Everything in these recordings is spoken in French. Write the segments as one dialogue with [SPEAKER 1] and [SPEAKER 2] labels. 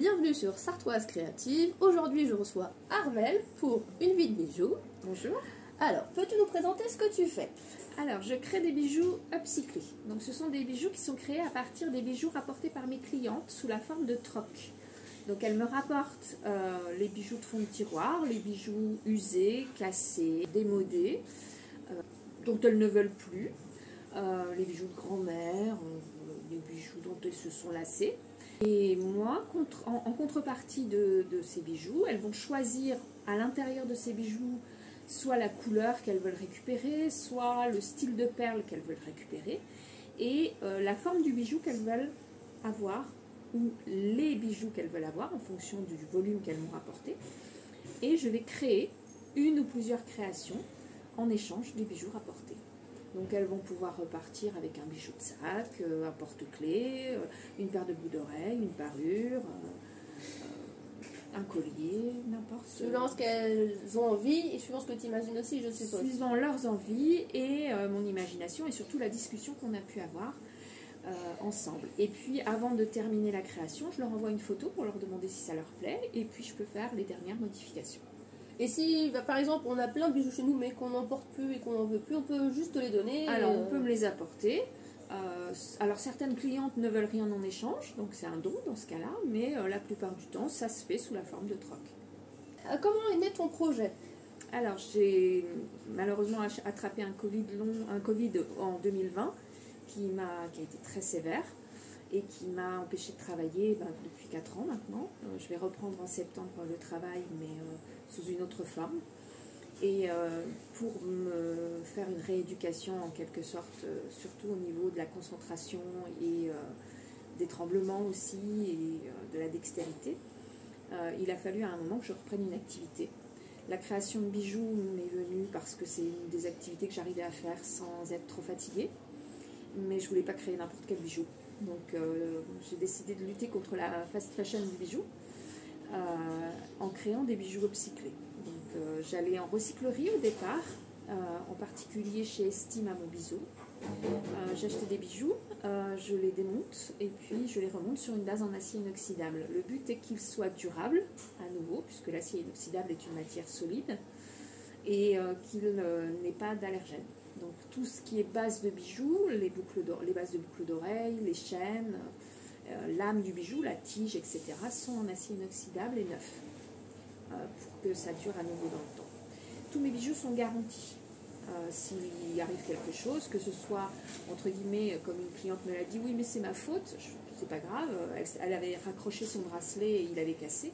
[SPEAKER 1] bienvenue sur Sartoise Créative. Aujourd'hui je reçois Armelle pour une vie de bijoux.
[SPEAKER 2] Bonjour.
[SPEAKER 1] Alors, peux-tu nous présenter ce que tu fais?
[SPEAKER 2] Alors, je crée des bijoux upcyclés. Donc, ce sont des bijoux qui sont créés à partir des bijoux rapportés par mes clientes sous la forme de troc. Donc, elles me rapportent les bijoux de fond de tiroir, les bijoux usés, cassés, démodés, dont elles ne veulent plus, les bijoux de grand-mère, les bijoux dont elles se sont lassées. Et moi, en contrepartie de ces bijoux, elles vont choisir à l'intérieur de ces bijoux soit la couleur qu'elles veulent récupérer, soit le style de perles qu'elles veulent récupérer, et la forme du bijou qu'elles veulent avoir, ou les bijoux qu'elles veulent avoir en fonction du volume qu'elles m'ont rapporté. Et je vais créer une ou plusieurs créations en échange des bijoux rapportés. Donc elles vont pouvoir repartir avec un bijou de sac, un porte-clés, une paire de boucles d'oreilles, une parure, un collier, n'importe.
[SPEAKER 1] Suivant ce qu'elles ont envie et suivant ce que tu imagines aussi, je suppose.
[SPEAKER 2] Suivant leurs envies et mon imagination et surtout la discussion qu'on a pu avoir ensemble. Et puis avant de terminer la création, je leur envoie une photo pour leur demander si ça leur plaît et puis je peux faire les dernières modifications.
[SPEAKER 1] Et si, par exemple, on a plein de bijoux chez nous mais qu'on n'en porte plus et qu'on n'en veut plus, on peut juste les donner.
[SPEAKER 2] Alors on peut me les apporter. Alors certaines clientes ne veulent rien en échange, donc c'est un don dans ce cas-là, mais la plupart du temps ça se fait sous la forme de troc.
[SPEAKER 1] Comment est né ton projet?
[SPEAKER 2] Alors j'ai malheureusement attrapé un Covid en 2020 qui a été très sévère et qui m'a empêché de travailler depuis 4 ans maintenant. Je vais reprendre en septembre le travail mais sous une autre forme. Et pour me faire une rééducation en quelque sorte, surtout au niveau de la concentration et des tremblements aussi et de la dextérité, il a fallu à un moment que je reprenne une activité. La création de bijoux m'est venue parce que c'est une des activités que j'arrivais à faire sans être trop fatiguée, mais je ne voulais pas créer n'importe quel bijou. Donc j'ai décidé de lutter contre la fast fashion du bijou en créant des bijoux upcyclés. Donc j'allais en recyclerie au départ, en particulier chez Estime à Montbiseau. J'achetais des bijoux, je les démonte et puis je les remonte sur une base en acier inoxydable. Le but est qu'ils soient durables à nouveau, puisque l'acier inoxydable est une matière solide, et qu'il n'ait pas d'allergène. Donc tout ce qui est base de bijoux, les bases de boucles d'oreilles, les chaînes, l'âme du bijou, la tige, etc. sont en acier inoxydable et neufs pour que ça dure à nouveau dans le temps. Tous mes bijoux sont garantis. S'il arrive quelque chose, que ce soit entre guillemets comme une cliente me l'a dit, oui mais c'est ma faute, c'est pas grave, elle avait raccroché son bracelet et il avait cassé,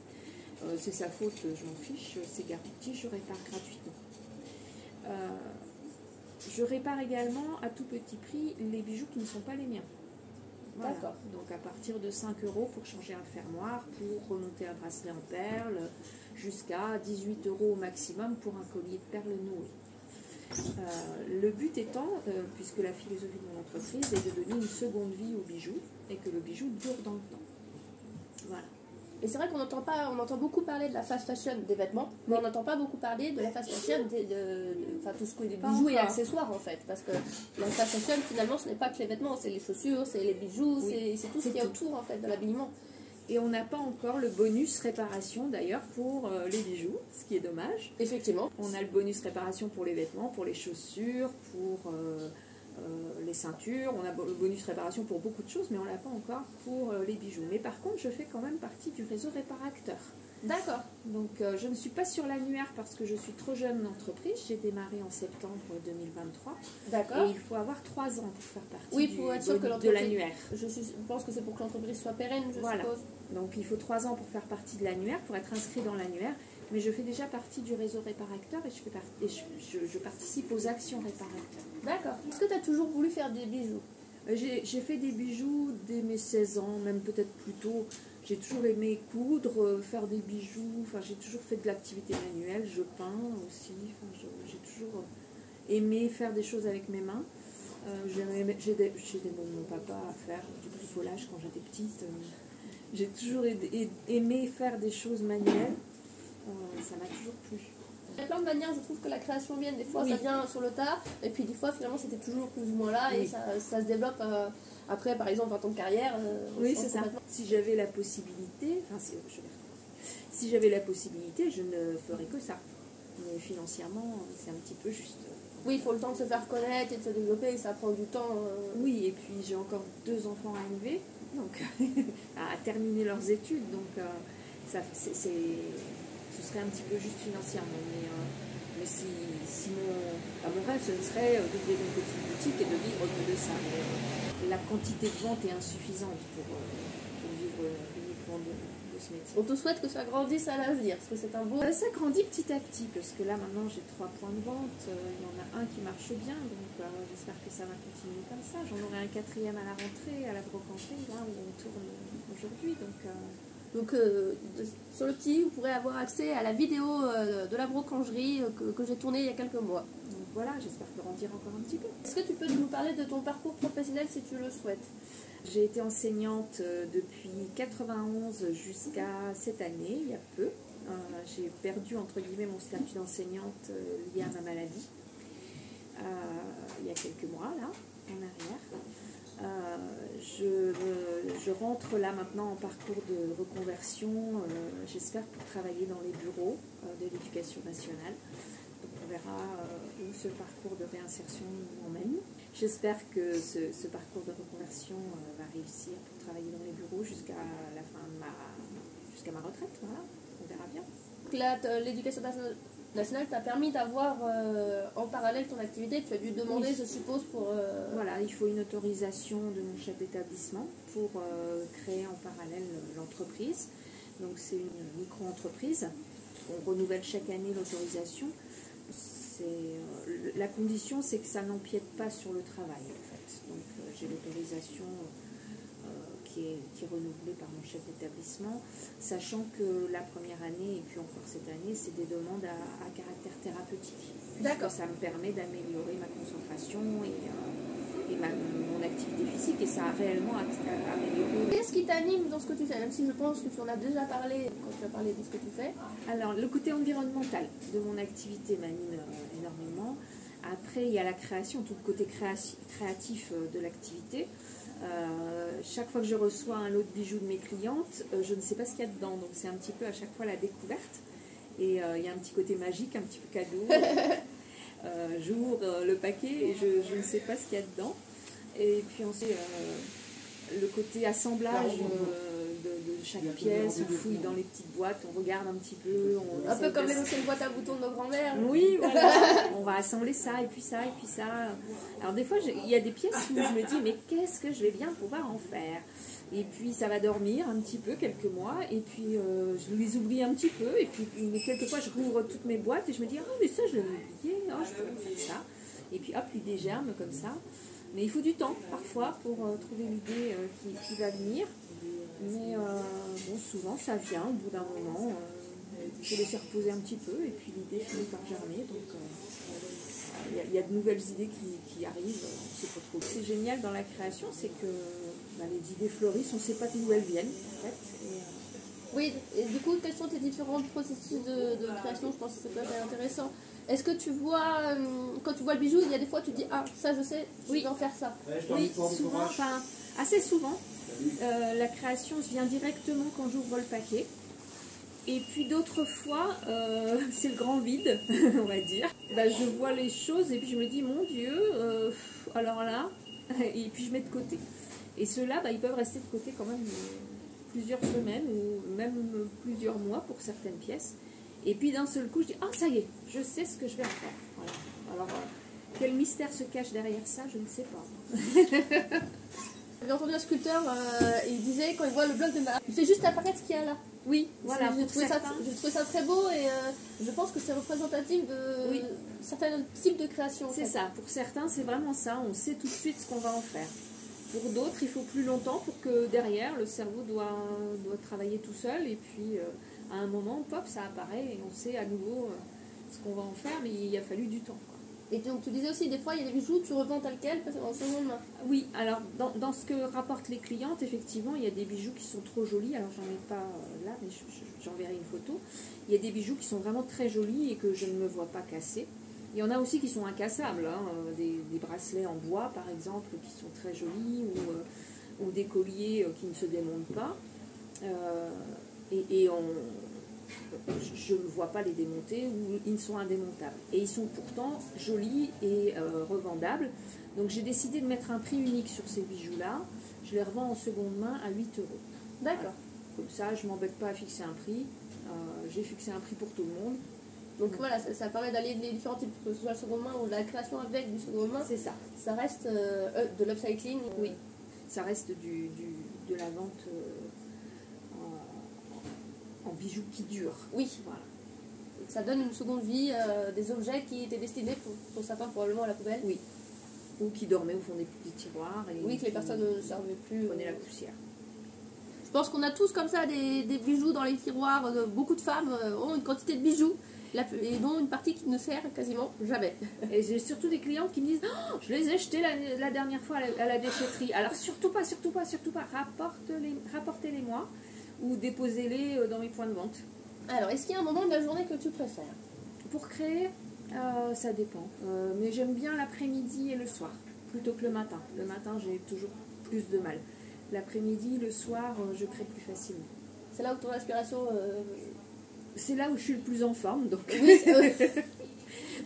[SPEAKER 2] c'est sa faute, je m'en fiche, c'est garanti, je répare gratuitement. Je répare également à tout petit prix les bijoux qui ne sont pas les miens. Voilà.
[SPEAKER 1] D'accord.
[SPEAKER 2] Donc à partir de 5 € pour changer un fermoir, pour remonter un bracelet en perles, jusqu'à 18 € au maximum pour un collier de perles nouées. Le but étant, puisque la philosophie de mon entreprise est de donner une seconde vie au bijou et que le bijou dure dans le temps. Voilà.
[SPEAKER 1] Et c'est vrai qu'on on entend beaucoup parler de la fast fashion des vêtements, mais on n'entend pas beaucoup parler de la fast fashion, enfin tout ce qui est des bijoux et accessoires en fait. Parce que la fast fashion finalement ce n'est pas que les vêtements, c'est les chaussures, c'est les bijoux, c'est tout ce qu'il y a autour en fait de l'habillement.
[SPEAKER 2] Et on n'a pas encore le bonus réparation d'ailleurs pour les bijoux, ce qui est dommage.
[SPEAKER 1] Effectivement.
[SPEAKER 2] On a le bonus réparation pour les vêtements, pour les chaussures, pour les ceintures, on a le bonus réparation pour beaucoup de choses, mais on ne l'a pas encore pour les bijoux. Mais par contre, je fais quand même partie du réseau réparateur.
[SPEAKER 1] D'accord.
[SPEAKER 2] Donc je ne suis pas sur l'annuaire parce que je suis trop jeune d'entreprise. J'ai démarré en septembre 2023.
[SPEAKER 1] D'accord.
[SPEAKER 2] Et il faut avoir 3 ans pour faire partie
[SPEAKER 1] pour être sûr que
[SPEAKER 2] de l'annuaire.
[SPEAKER 1] Je pense que c'est pour que l'entreprise soit pérenne, je suppose.
[SPEAKER 2] Donc il faut 3 ans pour faire partie de l'annuaire, pour être inscrit dans l'annuaire. Mais je fais déjà partie du réseau réparateur et je participe aux actions réparateurs.
[SPEAKER 1] D'accord. Est-ce que tu as toujours voulu faire des bijoux?
[SPEAKER 2] J'ai fait des bijoux dès mes 16 ans, même peut-être plus tôt. J'ai toujours aimé coudre, faire des bijoux. Enfin, j'ai toujours fait de l'activité manuelle. Je peins aussi. Enfin, j'ai toujours aimé faire des choses avec mes mains. J'ai aidé mon papa à faire du bricolage quand j'étais petite. J'ai toujours aimé faire des choses manuelles. Ça m'a toujours plu.
[SPEAKER 1] Il y a plein de manières, je trouve, que la création vienne. Des fois, ça vient sur le tard, et puis des fois, finalement, c'était toujours plus ou moins là, et ça se développe Après, par exemple, 20 ans de carrière.
[SPEAKER 2] Oui, c'est ça. Si j'avais la possibilité, si j'avais la possibilité, je ne ferais que ça. Mais financièrement, c'est un petit peu juste.
[SPEAKER 1] Oui, il faut le temps de se faire connaître et de se développer, ça prend du temps.
[SPEAKER 2] Oui, et puis j'ai encore 2 enfants à élever, donc à terminer leurs études, donc ce serait un petit peu juste financièrement. Mais si mon rêve, ce serait d'ouvrir une petite boutique et de vivre que de ça. Mais la quantité de vente est insuffisante pour vivre uniquement de ce métier.
[SPEAKER 1] On te souhaite que ça grandisse à l'avenir, parce que c'est un beau...
[SPEAKER 2] Ça grandit petit à petit, parce que là maintenant j'ai 3 points de vente, il y en a un qui marche bien, donc j'espère que ça va continuer comme ça. J'en aurai un 4e à la rentrée, à la brocanterie, là où on tourne aujourd'hui.
[SPEAKER 1] Donc sur le petit, vous pourrez avoir accès à la vidéo de la brocangerie que j'ai tournée il y a quelques mois.
[SPEAKER 2] Donc voilà, j'espère grandir encore un petit peu.
[SPEAKER 1] Est-ce que tu peux nous parler de ton parcours professionnel si tu le souhaites?
[SPEAKER 2] J'ai été enseignante depuis 91 jusqu'à cette année, il y a peu. J'ai perdu entre guillemets mon statut d'enseignante lié à ma maladie il y a quelques mois là, en arrière. Je rentre là maintenant en parcours de reconversion, j'espère pour travailler dans les bureaux de l'éducation nationale. Donc on verra où ce parcours de réinsertion m'emmène. J'espère que ce parcours de reconversion va réussir pour travailler dans les bureaux jusqu'à la fin de ma retraite. Voilà, on verra bien.
[SPEAKER 1] L'éducation nationale t'a permis d'avoir en parallèle ton activité. Tu as dû demander, oui, je suppose, pour...
[SPEAKER 2] Voilà, il faut une autorisation de mon chef d'établissement pour créer en parallèle l'entreprise. Donc c'est une micro-entreprise. On renouvelle chaque année l'autorisation. La condition, c'est que ça n'empiète pas sur le travail, en fait. Donc j'ai l'autorisation qui est renouvelée par mon chef d'établissement, sachant que la première année et puis encore cette année, c'est des demandes à caractère thérapeutique.
[SPEAKER 1] D'accord.
[SPEAKER 2] Ça me permet d'améliorer ma concentration et mon activité physique, et ça a réellement amélioré.
[SPEAKER 1] Qu'est-ce qui t'anime dans ce que tu fais, même si je pense que tu en as déjà parlé quand tu as parlé de ce que tu fais?
[SPEAKER 2] Alors, le côté environnemental de mon activité m'anime énormément. Après, il y a la création, tout le côté créatif de l'activité. Chaque fois que je reçois un lot de bijoux de mes clientes, je ne sais pas ce qu'il y a dedans, donc c'est un petit peu à chaque fois la découverte. Et il y a un petit côté magique, un petit peu cadeau. J'ouvre le paquet et je ne sais pas ce qu'il y a dedans. Et puis ensuite, le côté assemblage de chaque pièce, on fouille dans les petites boîtes, on regarde un petit peu.
[SPEAKER 1] Un peu comme les anciennes boîtes à boutons de nos grands-mères.
[SPEAKER 2] Oui, voilà. On va assembler ça, et puis ça, et puis ça. Alors des fois, il y a des pièces où je me dis, mais qu'est-ce que je vais bien pouvoir en faire? Et puis ça va dormir un petit peu, quelques mois, et puis je les oublie un petit peu, et puis quelquefois je rouvre toutes mes boîtes et je me dis, ah mais ça je l'avais oublié, oh, je peux faire ça. Et puis hop, l'idée germe comme ça. Mais il faut du temps parfois pour trouver l'idée qui va venir. Mais bon, souvent ça vient au bout d'un moment. Il faut laisser reposer un petit peu et puis l'idée finit par germer. Donc il y a de nouvelles idées qui arrivent. C'est génial dans la création, c'est que les idées fleurissent, on ne sait pas d'où elles viennent en fait.
[SPEAKER 1] Oui, et du coup, quels sont tes différents processus de création? Je pense que c'est pas très intéressant. Est-ce que tu vois, quand tu vois le bijou, il y a des fois tu te dis, ah, ça je sais, je vais en faire ça?
[SPEAKER 2] Oui, souvent, enfin, assez souvent. La création vient directement quand j'ouvre le paquet. Et puis d'autres fois, c'est le grand vide, on va dire. Je vois les choses et puis je me dis, mon Dieu, alors là, et puis je mets de côté. Et ceux-là, ils peuvent rester de côté quand même plusieurs semaines ou même plusieurs mois pour certaines pièces. Et puis d'un seul coup, je dis, ah ça y est, je sais ce que je vais en faire. Voilà. Alors, quel mystère se cache derrière ça, je ne sais pas.
[SPEAKER 1] J'ai entendu un sculpteur, il disait, quand il voit le bloc de marbre, il fait juste apparaître ce qu'il y a là.
[SPEAKER 2] Oui, voilà.
[SPEAKER 1] J'ai trouvé ça très beau et je pense que c'est représentatif de certains types de créations.
[SPEAKER 2] C'est ça, pour certains, c'est vraiment ça, on sait tout de suite ce qu'on va en faire. Pour d'autres, il faut plus longtemps pour que derrière, le cerveau doit travailler tout seul et puis à un moment, pop, ça apparaît et on sait à nouveau ce qu'on va en faire, mais il a fallu du temps.
[SPEAKER 1] Et donc tu disais aussi, des fois, il y a des bijoux, tu revends tel quel parce que en seconde main.
[SPEAKER 2] Oui, alors dans ce que rapportent les clientes, effectivement, il y a des bijoux qui sont trop jolis. Alors j'en ai pas là, mais j'enverrai une photo. Il y a des bijoux qui sont vraiment très jolis et que je ne me vois pas casser. Il y en a aussi qui sont incassables, hein, des bracelets en bois par exemple qui sont très jolis ou des colliers qui ne se démontent pas. Je ne vois pas les démonter ou ils sont indémontables. Et ils sont pourtant jolis et revendables. Donc j'ai décidé de mettre un prix unique sur ces bijoux-là. Je les revends en seconde main à 8 €.
[SPEAKER 1] D'accord.
[SPEAKER 2] Voilà. Comme ça, je ne m'embête pas à fixer un prix. J'ai fixé un prix pour tout le monde.
[SPEAKER 1] Donc voilà, ça permet d'aller les différents types, que ce soit le seconde main ou la création avec du seconde main.
[SPEAKER 2] C'est ça.
[SPEAKER 1] Ça reste de l'upcycling.
[SPEAKER 2] Oui, ça reste de la vente en bijoux qui durent.
[SPEAKER 1] Oui.
[SPEAKER 2] Voilà.
[SPEAKER 1] Ça donne une seconde vie, des objets qui étaient destinés pour certains probablement à la poubelle.
[SPEAKER 2] Oui. Ou qui dormaient au fond des petits tiroirs. Et
[SPEAKER 1] oui, que les personnes ne servaient plus.
[SPEAKER 2] Prenaient la poussière.
[SPEAKER 1] Je pense qu'on a tous comme ça des bijoux dans les tiroirs. Beaucoup de femmes ont une quantité de bijoux. Et dont une partie qui ne sert quasiment jamais.
[SPEAKER 2] Et j'ai surtout des clientes qui me disent oh, je les ai jetés la dernière fois à la déchetterie. Alors surtout pas, rapportez-les-moi ou déposez-les dans mes points de vente.
[SPEAKER 1] Alors, est-ce qu'il y a un moment de la journée que tu préfères?
[SPEAKER 2] Pour créer, ça dépend. Mais j'aime bien l'après-midi et le soir, plutôt que le matin. Le matin, j'ai toujours plus de mal. L'après-midi, le soir, je crée plus facilement.
[SPEAKER 1] C'est là où ton inspiration...
[SPEAKER 2] C'est là où je suis le plus en forme, donc
[SPEAKER 1] oui,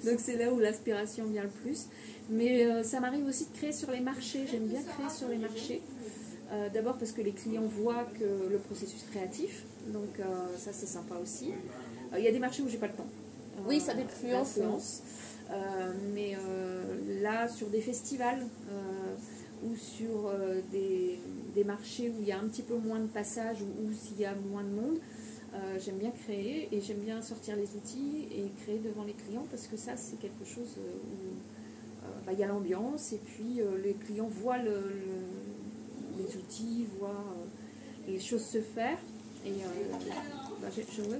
[SPEAKER 2] donc c'est là où l'aspiration vient le plus. Mais ça m'arrive aussi de créer sur les marchés. J'aime bien créer sur les marchés. D'abord parce que les clients voient que le processus créatif, donc ça c'est sympa aussi. Il y a des marchés où j'ai pas le temps.
[SPEAKER 1] Oui, ça influence.
[SPEAKER 2] Mais là, sur des festivals ou sur des marchés où il y a un petit peu moins de passages ou s'il y a moins de monde, j'aime bien créer et j'aime bien sortir les outils et créer devant les clients parce que ça c'est quelque chose où il y a l'ambiance et puis les clients voient les outils, voient les choses se faire et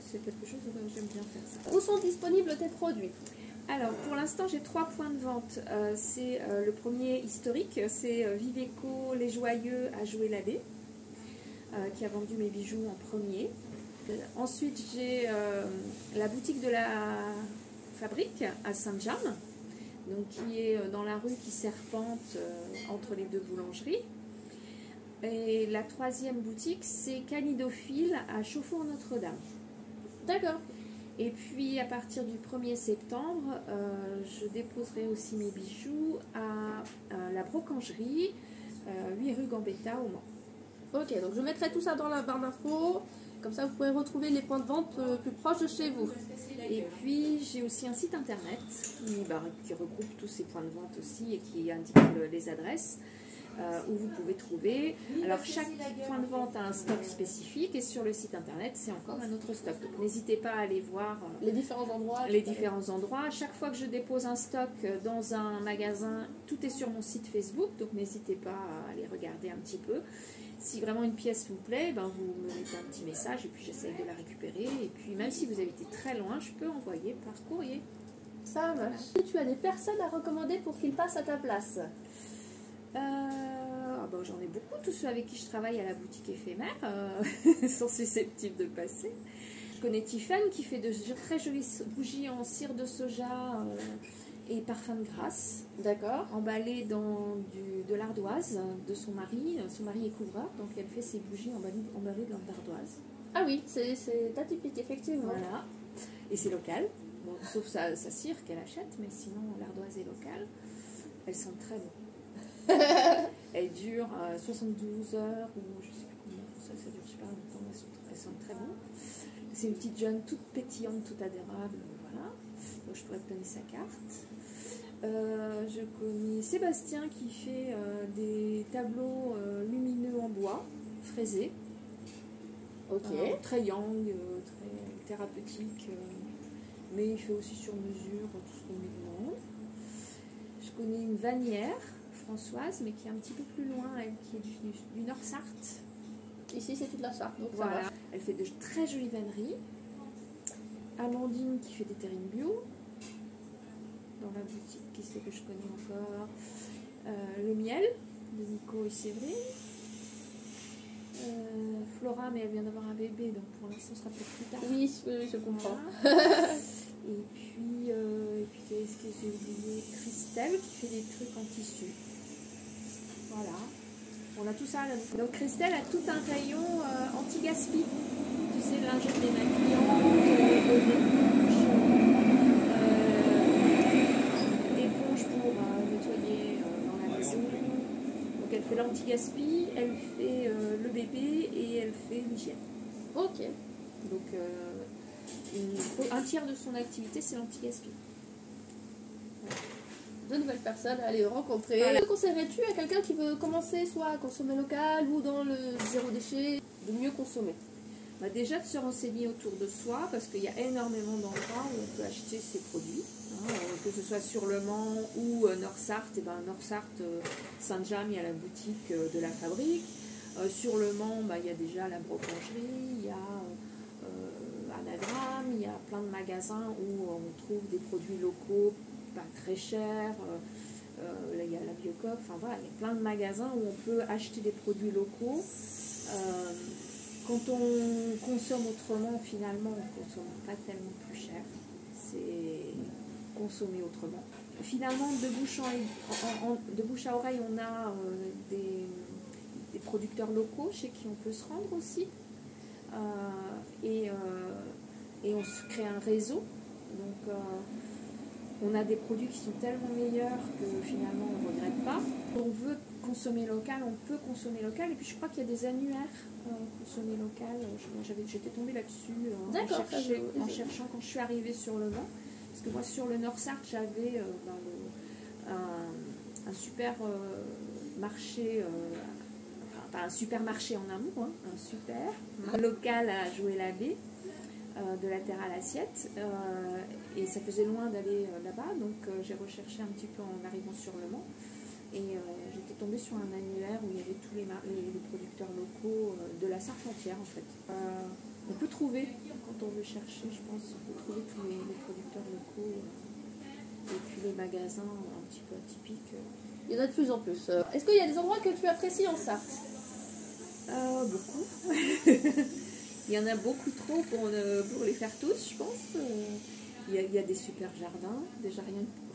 [SPEAKER 2] c'est quelque chose où j'aime bien faire ça.
[SPEAKER 1] Où sont disponibles tes produits?
[SPEAKER 2] Alors pour l'instant j'ai 3 points de vente. C'est le premier historique, c'est Viveco Les Joyeux à Jouer-l'Abbé qui a vendu mes bijoux en premier. Ensuite, j'ai la boutique de la Fabrique à Sainte-Jeanne, donc qui est dans la rue qui serpente entre les deux boulangeries. Et la troisième boutique, c'est Canidophile à Chauffour-Notre-Dame.
[SPEAKER 1] D'accord.
[SPEAKER 2] Et puis, à partir du 1er septembre, je déposerai aussi mes bijoux à la Brocangerie, 8 rue Gambetta au Mans.
[SPEAKER 1] Ok, donc je mettrai tout ça dans la barre d'infos. Comme ça, vous pouvez retrouver les points de vente plus proches de chez vous.
[SPEAKER 2] Et puis, j'ai aussi un site internet qui regroupe tous ces points de vente aussi et qui indique les adresses où vous pouvez trouver. Alors, chaque point de vente a un stock spécifique et sur le site internet, c'est encore un autre stock. Donc, n'hésitez pas à aller voir
[SPEAKER 1] les différents endroits.
[SPEAKER 2] Chaque fois que je dépose un stock dans un magasin, tout est sur mon site Facebook. Donc, n'hésitez pas à aller regarder un petit peu. Si vraiment une pièce vous plaît, vous me mettez un petit message et puis j'essaye de la récupérer. Et puis même si vous habitez très loin, je peux envoyer par courrier.
[SPEAKER 1] Ça marche. Voilà. Tu as des personnes à recommander pour qu'ils passent à ta place?
[SPEAKER 2] J'en ai beaucoup. Tous ceux avec qui je travaille à la boutique éphémère sont susceptibles de passer. Je connais Tiffany qui fait de très jolies bougies en cire de soja et parfum de grâce. D'accord. Emballées dans de l'ardoise de son mari. Son mari est couvreur, donc elle fait ses bougies emballées dans de l'ardoise.
[SPEAKER 1] Ah oui, c'est atypique, effectivement.
[SPEAKER 2] Voilà. Et c'est local, bon, sauf sa cire qu'elle achète, mais sinon l'ardoise est locale. Elles sont très bonnes. Elles durent 72 heures, ou je sais plus combien, ça dure super longtemps, elles sont très bonnes. C'est une petite jeune toute pétillante, toute adorable, voilà. Donc je pourrais te donner sa carte. Je connais Sébastien qui fait des tableaux lumineux en bois, fraisés.
[SPEAKER 1] Ok.
[SPEAKER 2] Très yang, très thérapeutique, mais il fait aussi sur mesure tout ce qu'on lui demande. Je connais une vannière, Françoise, mais qui est un petit peu plus loin, elle qui est du Nord-Sarthe.
[SPEAKER 1] Ici c'est toute la Sarthe, donc
[SPEAKER 2] voilà.
[SPEAKER 1] Ça va.
[SPEAKER 2] Elle fait de très jolies vanneries. Amandine qui fait des terrines bio. Dans la boutique, qui c'est que je connais encore, le miel de Nico et Séverine, Flora, mais elle vient d'avoir un bébé, donc pour l'instant ce sera peut-être plus tard.
[SPEAKER 1] Oui, je comprends.
[SPEAKER 2] Voilà. Et puis qu'est-ce que j'ai oublié? Christelle qui fait des trucs en tissu. Voilà. On a tout ça là. Donc Christelle a tout un rayon anti-gaspi. Tu sais, lingette démaquillante, éponge pour nettoyer dans la maison. Donc elle fait l'anti-gaspi, elle fait le bébé et elle fait l'hygiène.
[SPEAKER 1] Ok.
[SPEAKER 2] Donc un tiers de son activité c'est l'anti-gaspi.
[SPEAKER 1] De nouvelles personnes à aller rencontrer.
[SPEAKER 2] Voilà.
[SPEAKER 1] Que conseillerais-tu à quelqu'un qui veut commencer soit à consommer local ou dans le zéro déchet de mieux consommer?
[SPEAKER 2] Bah déjà de se renseigner autour de soi parce qu'il y a énormément d'endroits où on peut acheter ces produits, hein, que ce soit sur Le Mans ou Nord-Sarthe. Et ben Nord-Sarthe, Saint-James, il y a la boutique de la fabrique. Sur Le Mans, bah, il y a déjà la brocangerie, il y a Anagramme, il y a plein de magasins où on trouve des produits locaux pas très chers. Là, il y a la Biocoop, enfin voilà, il y a plein de magasins où on peut acheter des produits locaux. Quand on consomme autrement, finalement, on ne consomme pas tellement plus cher. C'est consommer autrement. Finalement, de bouche à oreille, on a des producteurs locaux chez qui on peut se rendre aussi. Et on se crée un réseau. Donc, on a des produits qui sont tellement meilleurs que finalement, on ne regrette pas. On veut consommer local, on peut consommer local. Et puis, je crois qu'il y a des annuaires consommer local. J'étais tombée là-dessus en cherchant quand je suis arrivée sur Le Mans. Parce que moi, sur le Nord-Sarthe, j'avais un super marché, enfin, pas un supermarché en amont, hein, un super local à Jouer-la-Baie, de la terre à l'assiette. Et ça faisait loin d'aller là-bas, donc j'ai recherché un petit peu en arrivant sur Le Mans. Et j'étais tombée sur un annuaire où il y avait tous les producteurs locaux de la Sarthe entière en fait. On peut trouver, quand on veut chercher, je pense, on peut trouver tous les producteurs locaux et puis les magasins un petit peu atypiques.
[SPEAKER 1] Il y en a de plus en plus. Est-ce qu'il y a des endroits que tu apprécies en Sarthe?
[SPEAKER 2] Beaucoup. Il y en a beaucoup trop pour les faire tous, je pense. Il y a des super jardins, déjà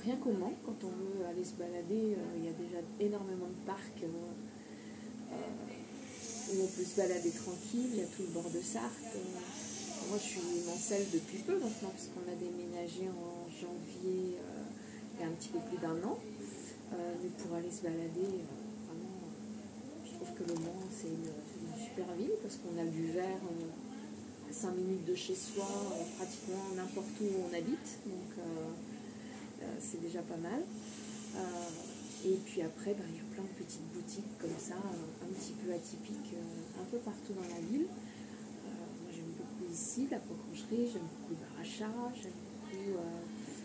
[SPEAKER 2] rien qu'au Mans, quand on veut aller se balader, il y a déjà énormément de parcs où on peut se balader tranquille, il y a tout le bord de Sarthe. Moi je suis mancelle depuis peu maintenant, parce qu'on a déménagé en janvier, il y a un petit peu plus d'un an. Mais pour aller se balader, vraiment, je trouve que Le Mans c'est une super ville, parce qu'on a du vert à 5 minutes de chez soi, pratiquement n'importe où on habite, donc c'est déjà pas mal. Et puis après, il y a plein de petites boutiques comme ça, un petit peu atypiques, un peu partout dans la ville. Moi j'aime beaucoup ici, la brocangerie, j'aime beaucoup le Baracha, j'aime beaucoup...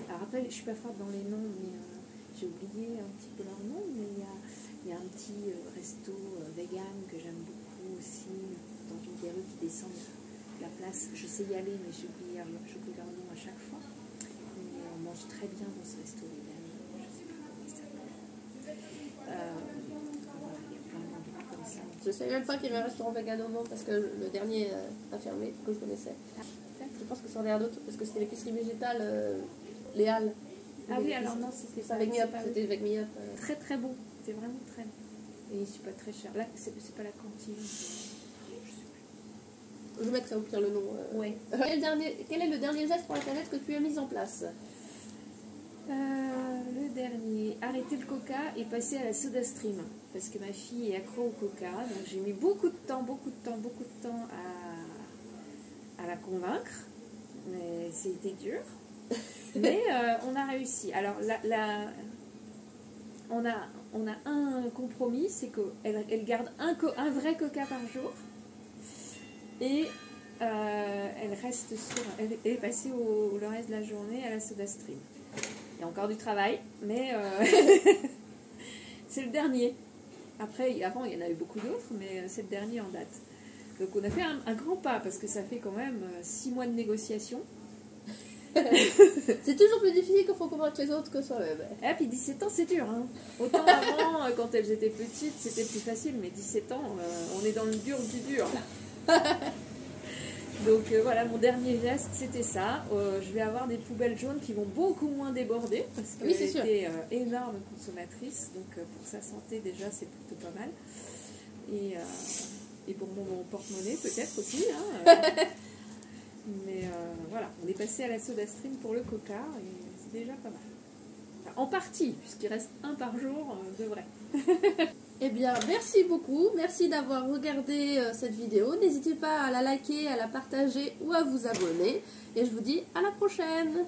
[SPEAKER 2] alors après, je suis pas forte dans les noms, mais j'ai oublié un petit peu leur nom, mais il y a un petit resto vegan que j'aime beaucoup aussi, dans une des rues qui descend la place. Je sais y aller, mais j'oublie leur nom à chaque fois. Mais on mange très bien dans ce resto vegan. Je sais pas comment il s'appelle. Voilà, il y a plein d'endroits comme ça.
[SPEAKER 1] Je ne savais même pas qu'il y avait un restaurant vegan au Mans, parce que le dernier a fermé, que je connaissais. Je pense que c'en est un autre, parce que c'était l'épicerie végétale, les Halles.
[SPEAKER 2] Ah oui, alors non, c'était
[SPEAKER 1] avec Me Up. C'était avec Me Up.
[SPEAKER 2] Très très bon, c'était vraiment très bon. Et c'est pas très cher. Là, c'est pas la cantine.
[SPEAKER 1] Je mettrai au pire le nom.
[SPEAKER 2] Ouais.
[SPEAKER 1] Quel est le dernier geste pour la planète que tu as mis en place?
[SPEAKER 2] Le dernier, arrêter le coca et passer à la soda stream. Parce que ma fille est accro au coca. Donc j'ai mis beaucoup de temps à la convaincre. Mais c'était dur. Mais on a réussi. Alors on a un compromis, c'est qu'elle garde un vrai coca par jour. Et elle est passée le reste de la journée à la soda stream. Il y a encore du travail, mais c'est le dernier. Après, avant, il y en avait beaucoup d'autres, mais c'est le dernier en date. Donc on a fait un grand pas, parce que ça fait quand même 6 mois de négociation.
[SPEAKER 1] C'est toujours plus difficile qu'il faut convaincre les autres que soi-même.
[SPEAKER 2] Et puis 17 ans, c'est dur. Hein. Autant avant, quand elles étaient petites, c'était plus facile, mais 17 ans, on est dans le dur du dur. Donc voilà, mon dernier geste, c'était ça. Je vais avoir des poubelles jaunes qui vont beaucoup moins déborder parce qu'elle était énorme consommatrice. Donc pour sa santé, déjà, c'est plutôt pas mal. Et pour mon porte-monnaie, peut-être aussi. Hein, mais voilà, on est passé à la SodaStream pour le coca et c'est déjà pas mal. Enfin, en partie, puisqu'il reste un par jour de vrai.
[SPEAKER 1] Eh bien, merci beaucoup. Merci d'avoir regardé cette vidéo. N'hésitez pas à la liker, à la partager ou à vous abonner. Et je vous dis à la prochaine.